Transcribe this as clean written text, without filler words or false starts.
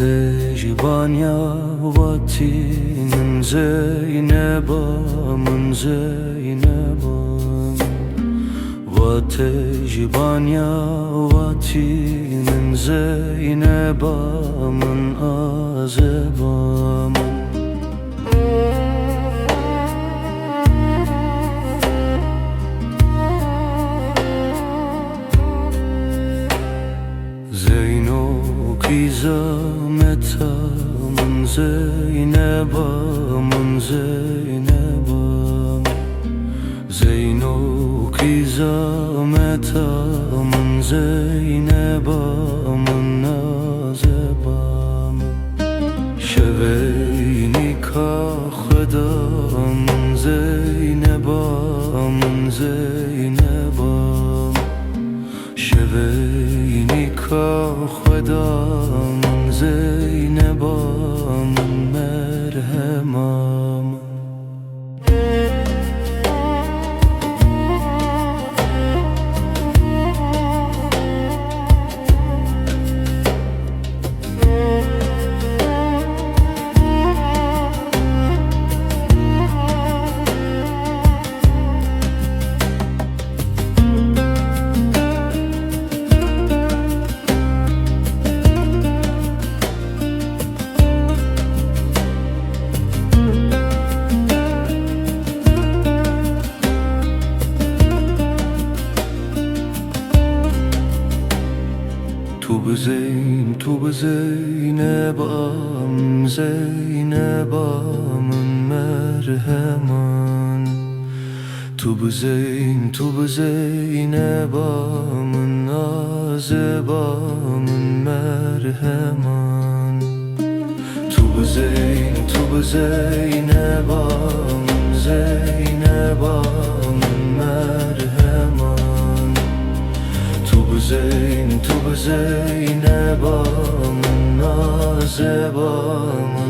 tecbanya vatinin Zeynebamın Zeynebam Vatecbanya vatinin Zeynebamın azebamın Kizametamın Zeynebamın Zeynebam Zeyno kizametamın Zeynebamın nazebam Şeveyni kahedamın Zeynebamın Zeynebam Şeveyni kahedamın Zeynebamın merhemam Tu Zeynebam Zeynebamın merheman Tu Zeynebamın azebamın merheman Tu Zeynebam Zeynebamın merheman Tu Zeynebamın azebamın